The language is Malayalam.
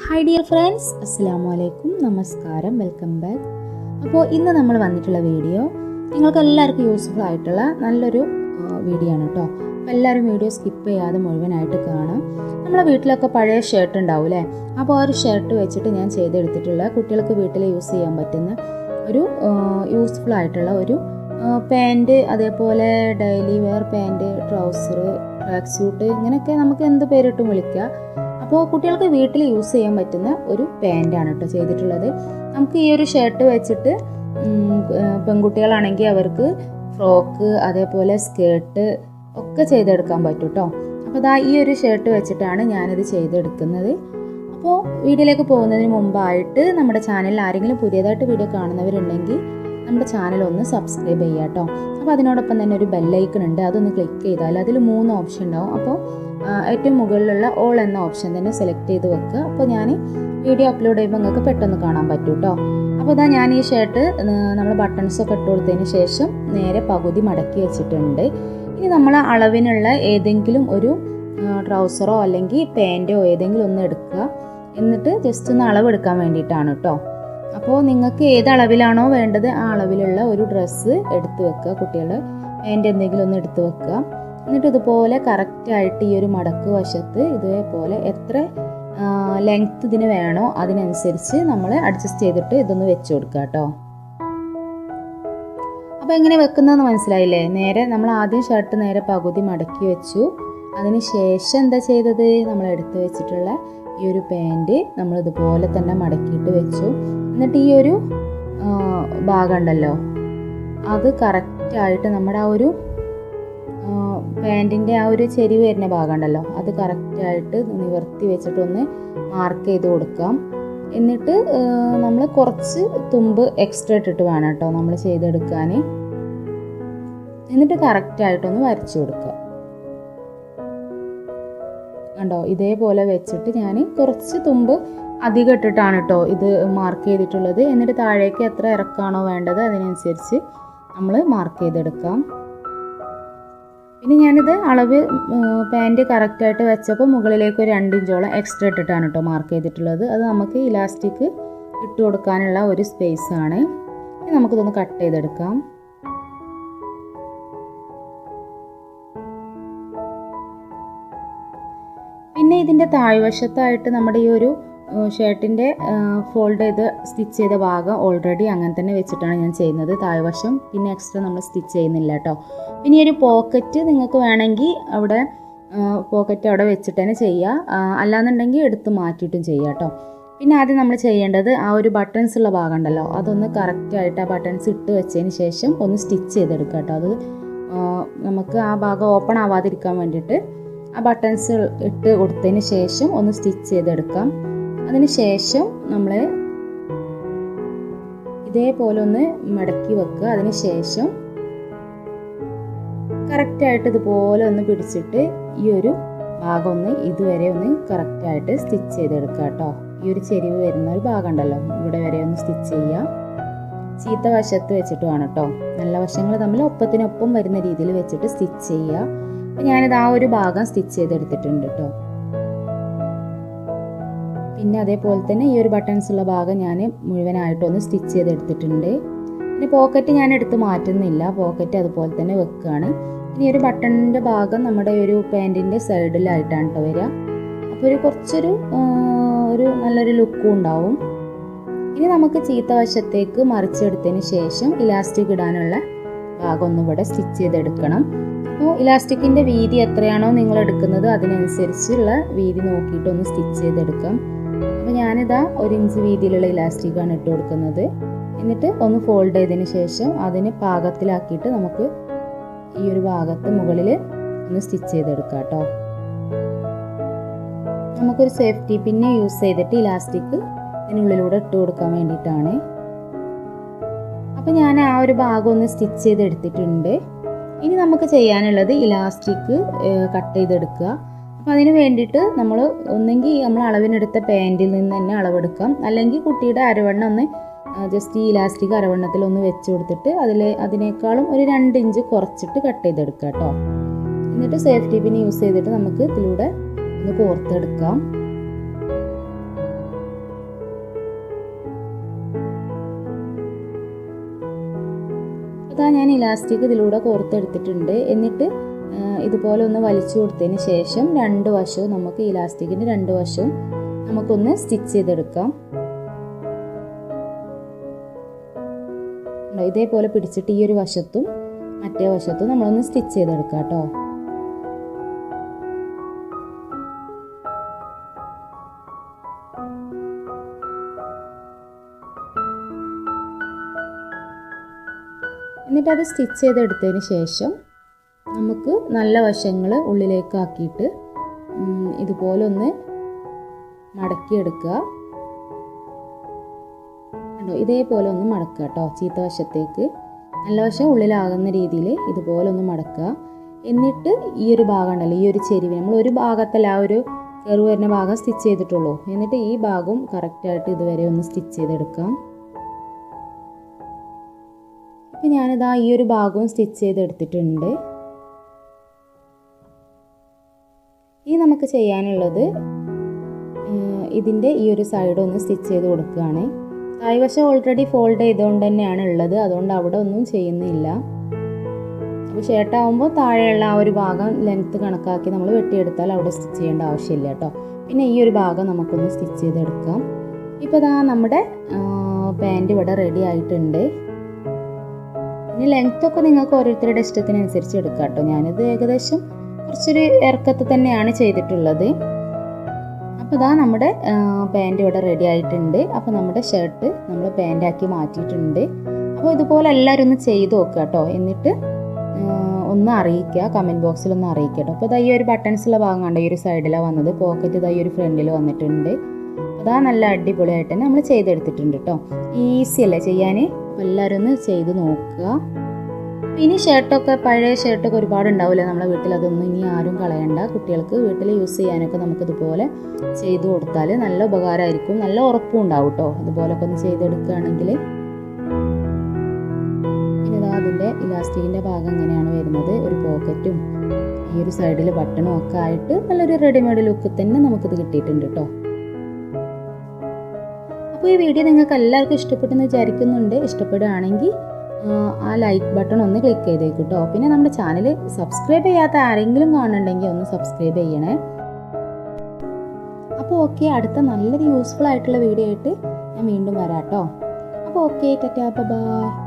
ഹായ് ഡിയർ ഫ്രണ്ട്സ്, അസ്സലാമു അലൈക്കും, നമസ്കാരം, വെൽക്കം ബാക്ക്. അപ്പോൾ ഇന്ന് നമ്മൾ വന്നിട്ടുള്ള വീഡിയോ നിങ്ങൾക്ക് എല്ലാവർക്കും യൂസ്ഫുൾ ആയിട്ടുള്ള നല്ലൊരു വീഡിയോ ആണ് കേട്ടോ. അപ്പോൾ എല്ലാവരും വീഡിയോ സ്കിപ്പ് ചെയ്യാതെ മുഴുവനായിട്ട് കാണാം. നമ്മളെ വീട്ടിലൊക്കെ പഴയ ഷർട്ട് ഉണ്ടാവും അല്ലേ? അപ്പോൾ ആ ഒരു ഷർട്ട് വെച്ചിട്ട് ഞാൻ ചെയ്തെടുത്തിട്ടുള്ള കുട്ടികൾക്ക് വീട്ടിൽ യൂസ് ചെയ്യാൻ പറ്റുന്ന ഒരു യൂസ്ഫുൾ ആയിട്ടുള്ള ഒരു പാൻറ്റ്, അതേപോലെ daily wear pant, trouser, track suit, ഇങ്ങനെയൊക്കെ നമുക്ക് എന്ത് പേരിട്ടും വിളിക്കാം. അപ്പോൾ കുട്ടികൾക്ക് വീട്ടിൽ യൂസ് ചെയ്യാൻ പറ്റുന്ന ഒരു പാൻറ്റാണ് കേട്ടോ ചെയ്തിട്ടുള്ളത്. നമുക്ക് ഈ ഒരു ഷർട്ട് വെച്ചിട്ട് പെൺകുട്ടികളാണെങ്കിൽ അവർക്ക് ഫ്രോക്ക്, അതേപോലെ സ്കേർട്ട് ഒക്കെ ചെയ്തെടുക്കാൻ പറ്റും കേട്ടോ. അപ്പോൾ ഇതാ ഈ ഒരു ഷർട്ട് വെച്ചിട്ടാണ് ഞാനിത് ചെയ്തെടുക്കുന്നത്. അപ്പോൾ വീഡിയോയിലേക്ക് പോകുന്നതിന് മുമ്പായിട്ട് നമ്മുടെ ചാനലിൽ ആരെങ്കിലും പുതിയതായിട്ട് വീഡിയോ കാണുന്നവരുണ്ടെങ്കിൽ നമ്മുടെ ചാനൽ ഒന്ന് സബ്സ്ക്രൈബ് ചെയ്യുക കേട്ടോ. അപ്പോൾ അതിനോടൊപ്പം തന്നെ ഒരു ബെല്ലൈക്കൺ ഉണ്ട്, അതൊന്ന് ക്ലിക്ക് ചെയ്താൽ അതിൽ 3 ഓപ്ഷൻ ഉണ്ടാവും. അപ്പോൾ ഏറ്റവും മുകളിലുള്ള ഓൾ എന്ന ഓപ്ഷൻ തന്നെ സെലക്ട് ചെയ്ത് വെക്കുക. അപ്പോൾ ഞാൻ വീഡിയോ അപ്ലോഡ് ചെയ്യുമ്പോൾ നിങ്ങൾക്ക് പെട്ടെന്ന് കാണാൻ പറ്റും കേട്ടോ. അപ്പോൾ ഇതാ ഞാൻ ഈ ഷർട്ട് നമ്മൾ ബട്ടൺസൊക്കെ ഇട്ട് കൊടുത്തതിന് ശേഷം നേരെ പകുതി മടക്കി വെച്ചിട്ടുണ്ട്. ഇനി നമ്മൾ അളവിനുള്ള ഏതെങ്കിലും ഒരു ട്രൗസറോ അല്ലെങ്കിൽ പാൻറ്റോ ഏതെങ്കിലും ഒന്ന് എടുക്കുക. എന്നിട്ട് ജസ്റ്റ് ഒന്ന് അളവെടുക്കാൻ വേണ്ടിയിട്ടാണ് കേട്ടോ. അപ്പോൾ നിങ്ങൾക്ക് ഏത് അളവിലാണോ വേണ്ടത് ആ അളവിലുള്ള ഒരു ഡ്രസ്സ് എടുത്ത് വെക്കുക. കുട്ടികളുടെ പാൻറ്റ് എന്തെങ്കിലും ഒന്ന് എടുത്ത് വെക്കുക. എന്നിട്ട് ഇതുപോലെ കറക്റ്റായിട്ട് ഈ ഒരു മടക്ക് വശത്ത് ഇതേപോലെ എത്ര ലെങ്ത്ത് ഇതിന് വേണോ അതിനനുസരിച്ച് നമ്മൾ അഡ്ജസ്റ്റ് ചെയ്തിട്ട് ഇതൊന്ന് വെച്ച് കൊടുക്കുക കേട്ടോ. അപ്പോൾ എങ്ങനെ വെക്കുന്നതെന്ന് മനസ്സിലായില്ലേ? നേരെ നമ്മൾ ആദ്യം ഷർട്ട് നേരെ പകുതി മടക്കി വെച്ചു. അതിന് ശേഷം എന്താ ചെയ്തത്? നമ്മൾ എടുത്ത് വെച്ചിട്ടുള്ള ഈ ഒരു പാൻറ്റ് നമ്മൾ ഇതുപോലെ തന്നെ മടക്കിയിട്ട് വെച്ചു. എന്നിട്ട് ഈ ഒരു ഭാഗം ഉണ്ടല്ലോ, അത് കറക്റ്റായിട്ട് നമ്മുടെ ആ ഒരു പാൻറ്റിൻ്റെ ആ ഒരു ചെരിവ് വരുന്ന ഭാഗം ഉണ്ടല്ലോ, അത് കറക്റ്റായിട്ട് നിവർത്തി വെച്ചിട്ടൊന്ന് മാർക്ക് ചെയ്ത് കൊടുക്കാം. എന്നിട്ട് നമ്മൾ കുറച്ച് തുമ്പ് എക്സ്ട്രാ ഇട്ടിട്ട് വേണം കേട്ടോ നമ്മൾ ചെയ്തെടുക്കാൻ. എന്നിട്ട് കറക്റ്റായിട്ടൊന്ന് വരച്ചു കൊടുക്കുക. കണ്ടോ, ഇതേപോലെ വെച്ചിട്ട് ഞാൻ കുറച്ച് തുമ്പ് അധികം ഇട്ടിട്ടാണ് കേട്ടോ ഇത് മാർക്ക് ചെയ്തിട്ടുള്ളത്. എന്നിട്ട് താഴേക്ക് എത്ര ഇറക്കാണോ വേണ്ടത് അതിനനുസരിച്ച് നമ്മൾ മാർക്ക് ചെയ്തെടുക്കാം. പിന്നെ ഞാനിത് അളവ് പാൻറ്റ് കറക്റ്റായിട്ട് വെച്ചപ്പോൾ മുകളിലേക്ക് ഒരു 2 ഇഞ്ചോളം എക്സ്ട്രാ ഇട്ടിട്ടാണ് കേട്ടോ മാർക്ക് ചെയ്തിട്ടുള്ളത്. അത് നമുക്ക് ഇലാസ്റ്റിക് ഇട്ട് കൊടുക്കാനുള്ള ഒരു സ്പേസാണ്. ഇനി നമുക്കിതൊന്ന് കട്ട് ചെയ്തെടുക്കാം. പിന്നെ ഇതിൻ്റെ താഴ്വശത്തായിട്ട് നമ്മുടെ ഈ ഒരു ഷർട്ടിൻ്റെ ഫോൾഡ് ചെയ്ത് സ്റ്റിച്ച് ചെയ്ത ഭാഗം ഓൾറെഡി അങ്ങനെ തന്നെ വെച്ചിട്ടാണ് ഞാൻ ചെയ്യുന്നത്. താഴ്വശം പിന്നെ എക്സ്ട്രാ നമ്മൾ സ്റ്റിച്ച് ചെയ്യുന്നില്ല കേട്ടോ. പിന്നെ ഈ ഒരു പോക്കറ്റ് നിങ്ങൾക്ക് വേണമെങ്കിൽ അവിടെ പോക്കറ്റ് അവിടെ വെച്ചിട്ട് തന്നെ ചെയ്യുക, അല്ലാന്നുണ്ടെങ്കിൽ എടുത്ത് മാറ്റിയിട്ടും ചെയ്യുക കേട്ടോ. പിന്നെ ആദ്യം നമ്മൾ ചെയ്യേണ്ടത് ആ ഒരു ബട്ടൺസ് ഉള്ള ഭാഗം ഉണ്ടല്ലോ, അതൊന്ന് കറക്റ്റായിട്ട് ആ ബട്ടൺസ് ഇട്ട് വെച്ചതിന് ശേഷം ഒന്ന് സ്റ്റിച്ച് ചെയ്തെടുക്കുക കേട്ടോ. അത് നമുക്ക് ആ ഭാഗം ഓപ്പൺ ആവാതിരിക്കാൻ വേണ്ടിയിട്ട് ആ ബട്ടൺസ് ഇട്ട് കൊടുത്തതിന് ശേഷം ഒന്ന് സ്റ്റിച്ച് ചെയ്തെടുക്കാം. അതിന് ശേഷം നമ്മൾ ഇതേപോലെ ഒന്ന് മടക്കി വെക്കുക. അതിന് ശേഷം കറക്റ്റായിട്ട് ഇതുപോലെ ഒന്ന് പിടിച്ചിട്ട് ഈ ഒരു ഭാഗം ഒന്ന് ഇതുവരെ ഒന്ന് കറക്റ്റായിട്ട് സ്റ്റിച്ച് ചെയ്തെടുക്കുക കേട്ടോ. ഈ ഒരു ചെരിവ് വരുന്ന ഒരു ഭാഗം ഉണ്ടല്ലോ, ഇവിടെ വരെ ഒന്ന് സ്റ്റിച്ച് ചെയ്യുക. ചീത്ത വശത്ത് വെച്ചിട്ട് വേണം കേട്ടോ. നല്ല വശങ്ങൾ തമ്മിൽ ഒപ്പത്തിനൊപ്പം വരുന്ന രീതിയിൽ വെച്ചിട്ട് സ്റ്റിച്ച് ചെയ്യുക. അപ്പം ഞാനിത് ആ ഒരു ഭാഗം സ്റ്റിച്ച് ചെയ്തെടുത്തിട്ടുണ്ട് കേട്ടോ. പിന്നെ അതേപോലെ തന്നെ ഈ ഒരു ബട്ടൺസ് ഉള്ള ഭാഗം ഞാൻ മുഴുവനായിട്ടൊന്ന് സ്റ്റിച്ച് ചെയ്തെടുത്തിട്ടുണ്ട്. പിന്നെ പോക്കറ്റ് ഞാൻ എടുത്ത് മാറ്റുന്നില്ല, പോക്കറ്റ് അതുപോലെ തന്നെ വെക്കുകയാണ്. ഇനി ഒരു ബട്ടണിൻ്റെ ഭാഗം നമ്മുടെ ഒരു പാൻറ്റിൻ്റെ സൈഡിലായിട്ടാണ് കേട്ടോ വരിക. അപ്പോൾ കുറച്ചൊരു നല്ലൊരു ലുക്കും ഉണ്ടാവും. ഇനി നമുക്ക് ചീത്ത വശത്തേക്ക് മറിച്ചെടുത്തതിന് ശേഷം ഇലാസ്റ്റിക് ഇടാനുള്ള ഭാഗം ഒന്നും ഇവിടെ സ്റ്റിച്ച് ചെയ്തെടുക്കണം. അപ്പോൾ ഇലാസ്റ്റിക്കിൻ്റെ വീതി എത്രയാണോ നിങ്ങൾ എടുക്കുന്നത് അതിനനുസരിച്ചുള്ള വീതി നോക്കിയിട്ടൊന്ന് സ്റ്റിച്ച് ചെയ്തെടുക്കാം. അപ്പോൾ ഞാനിതാ 1 ഇഞ്ച് വീതിയിലുള്ള ഇലാസ്റ്റിക്കാണ് ഇട്ട് കൊടുക്കുന്നത്. എന്നിട്ട് ഒന്ന് ഫോൾഡ് ചെയ്തതിന് ശേഷം അതിന് പാകത്തിലാക്കിയിട്ട് നമുക്ക് ഈ ഒരു ഭാഗത്ത് മുകളിൽ ഒന്ന് സ്റ്റിച്ച് ചെയ്തെടുക്കാം കേട്ടോ. നമുക്കൊരു സേഫ്റ്റി പിന്ന് യൂസ് ചെയ്തിട്ട് ഇലാസ്റ്റിക് ഇതിനുള്ളിലൂടെ ഇട്ട് കൊടുക്കാൻ വേണ്ടിയിട്ടാണ്. അപ്പോൾ ഞാൻ ആ ഒരു ഭാഗം ഒന്ന് സ്റ്റിച്ച് ചെയ്തെടുത്തിട്ടുണ്ട്. ഇനി നമുക്ക് ചെയ്യാനുള്ളത് ഇലാസ്റ്റിക് കട്ട് ചെയ്തെടുക്കുക. അപ്പോൾ അതിന് വേണ്ടിയിട്ട് നമ്മൾ ഒന്നെങ്കിൽ നമ്മൾ അളവിനെടുത്ത പാൻറ്റിൽ നിന്ന് തന്നെ അളവെടുക്കാം, അല്ലെങ്കിൽ കുട്ടിയുടെ അരവണ്ണം ഒന്ന് ജസ്റ്റ് ഈ ഇലാസ്റ്റിക് അരവണ്ണത്തിൽ ഒന്ന് വെച്ച് കൊടുത്തിട്ട് അതിനേക്കാളും ഒരു 2 ഇഞ്ച് കുറച്ചിട്ട് കട്ട് ചെയ്തെടുക്കുക കേട്ടോ. എന്നിട്ട് സേഫ്റ്റി പിൻ യൂസ് ചെയ്തിട്ട് നമുക്ക് ഇതിലൂടെ ഒന്ന് കോർത്തെടുക്കാം. അതാ ഞാൻ ഇലാസ്റ്റിക് ഇതിലൂടെ കോർത്തെടുത്തിട്ടുണ്ട്. എന്നിട്ട് ഇതുപോലെ ഒന്ന് വലിച്ചു കൊടുത്തതിന് ശേഷം രണ്ട് വശവും നമുക്ക് ഇലാസ്റ്റിക്കിൻ്റെ രണ്ട് വശവും നമുക്കൊന്ന് സ്റ്റിച്ച് ചെയ്തെടുക്കാം. ഇതേപോലെ പിടിച്ചിട്ട് ഈ ഒരു വശത്തും മറ്റേ വശത്തും നമ്മളൊന്ന് സ്റ്റിച്ച് ചെയ്തെടുക്കാം കേട്ടോ. എന്നിട്ട് അത് സ്റ്റിച്ച് ചെയ്തെടുത്തതിന് ശേഷം നമുക്ക് നല്ല വശങ്ങൾ ഉള്ളിലേക്ക് ആക്കിയിട്ട് ഇതുപോലെ ഒന്ന് മടക്കിയെടുക്കുക. ഇതേപോലെ ഒന്ന് മടക്കുക കേട്ടോ. ചീത്ത വശത്തേക്ക് നല്ല വശം ഉള്ളിലാകുന്ന രീതിയിൽ ഇതുപോലെ ഒന്ന് മടക്കുക. എന്നിട്ട് ഈ ഒരു ഭാഗം ഉണ്ടല്ലോ, ഈ ഒരു ചെരിവ് നമ്മൾ ഒരു ഭാഗത്തല്ല ആ ഒരു കയറി വരുന്ന ഭാഗം സ്റ്റിച്ച് ചെയ്തിട്ടുള്ളൂ. എന്നിട്ട് ഈ ഭാഗം കറക്റ്റായിട്ട് ഇതുവരെ ഒന്ന് സ്റ്റിച്ച് ചെയ്തെടുക്കാം. അപ്പം ഞാനിതാ ഈ ഒരു ഭാഗവും സ്റ്റിച്ച് ചെയ്തെടുത്തിട്ടുണ്ട്. ഇനി നമുക്ക് ചെയ്യാനുള്ളത് ഇതിൻ്റെ ഈ ഒരു സൈഡ് ഒന്ന് സ്റ്റിച്ച് ചെയ്ത് കൊടുക്കുകയാണ്. തായ്വശം ഓൾറെഡി ഫോൾഡ് ചെയ്തുകൊണ്ട് തന്നെയാണ് ഉള്ളത്, അതുകൊണ്ട് അവിടെ ഒന്നും ചെയ്യുന്നില്ല. അപ്പോൾ ഷർട്ടാകുമ്പോൾ താഴെയുള്ള ആ ഒരു ഭാഗം ലെങ്ത്ത് കണക്കാക്കി നമ്മൾ വെട്ടിയെടുത്താൽ അവിടെ സ്റ്റിച്ച് ചെയ്യേണ്ട ആവശ്യമില്ല കേട്ടോ. പിന്നെ ഈ ഒരു ഭാഗം നമുക്കൊന്ന് സ്റ്റിച്ച് ചെയ്തെടുക്കാം. ഇപ്പോൾ ഇതാ നമ്മുടെ പാൻറ് ഇവിടെ റെഡി ആയിട്ടുണ്ട്. ഇനി ലെങ്ത്തൊക്കെ നിങ്ങൾക്ക് ഓരോരുത്തരുടെ ഇഷ്ടത്തിനനുസരിച്ച് എടുക്കാം കേട്ടോ. ഞാനിത് ഏകദേശം കുറച്ചൊരു ഇറക്കത്തിൽ തന്നെയാണ് ചെയ്തിട്ടുള്ളത്. അപ്പോൾ ഇതാ നമ്മുടെ പാൻറ് ഇവിടെ റെഡി ആയിട്ടുണ്ട്. അപ്പോൾ നമ്മുടെ ഷർട്ട് നമ്മൾ പാൻറ്റാക്കി മാറ്റിയിട്ടുണ്ട്. അപ്പോൾ ഇതുപോലെ എല്ലാവരും ഒന്ന് ചെയ്ത് നോക്കുക കേട്ടോ. എന്നിട്ട് ഒന്ന് അറിയിക്കുക, കമൻറ്റ് ബോക്സിൽ ഒന്ന് അറിയിക്കുക കേട്ടോ. അപ്പോൾ ഇതാ ഈ ഒരു ബട്ടൺസുള്ള ഭാഗം കണ്ടോ, ഈ ഒരു സൈഡിലാണ് വന്നത്. പോക്കറ്റ് ഇതാ ഈ ഒരു ഫ്രണ്ടിൽ വന്നിട്ടുണ്ട്. അതാ നല്ല അടിപൊളിയായിട്ട് തന്നെ നമ്മൾ ചെയ്തെടുത്തിട്ടുണ്ട് കേട്ടോ. ഈസി അല്ലേ ചെയ്യാൻ? അപ്പോൾ എല്ലാവരും ഒന്ന് ചെയ്ത് നോക്കുക. ഇനി ഷർട്ടൊക്കെ പഴയ ഷർട്ടൊക്കെ ഒരുപാട് ഉണ്ടാവില്ല നമ്മുടെ വീട്ടിൽ, അതൊന്നും ഇനി ആരും കളയണ്ട. കുട്ടികൾക്ക് വീട്ടിൽ യൂസ് ചെയ്യാനൊക്കെ നമുക്കിതുപോലെ ചെയ്ത് കൊടുത്താൽ നല്ല ഉപകാരമായിരിക്കും. നല്ല ഉറപ്പും ഉണ്ടാവും കേട്ടോ അതുപോലൊക്കെ ഒന്ന് ചെയ്തെടുക്കുകയാണെങ്കിൽ. പിന്നെ ഇതാ അതിൻ്റെ ഇലാസ്റ്റിക്കിൻ്റെ ഭാഗം ഇങ്ങനെയാണ് വരുന്നത്. ഒരു പോക്കറ്റും ഈ ഒരു സൈഡിൽ ബട്ടണും ഒക്കെ ആയിട്ട് നല്ലൊരു റെഡിമെയ്ഡ് ലുക്ക് തന്നെ നമുക്കിത് കിട്ടിയിട്ടുണ്ട് കേട്ടോ. അപ്പോൾ ഈ വീഡിയോ നിങ്ങൾക്ക് എല്ലാവർക്കും ഇഷ്ടപ്പെട്ടെന്ന് വിചാരിക്കുന്നുണ്ട്. ഇഷ്ടപ്പെടുകയാണെങ്കിൽ ആ ലൈക്ക് ബട്ടൺ ഒന്ന് ക്ലിക്ക് ചെയ്തേക്കും കേട്ടോ. പിന്നെ നമ്മുടെ ചാനൽ സബ്സ്ക്രൈബ് ചെയ്യാത്ത ആരെങ്കിലും കാണുന്നുണ്ടെങ്കിൽ ഒന്ന് സബ്സ്ക്രൈബ് ചെയ്യണേ. അപ്പോൾ ഓക്കെ, അടുത്ത നല്ലൊരു യൂസ്ഫുൾ ആയിട്ടുള്ള വീഡിയോ ആയിട്ട് ഞാൻ വീണ്ടും വരാം കേട്ടോ. അപ്പോൾ ഓക്കെ, ടാറ്റാ, ബൈ.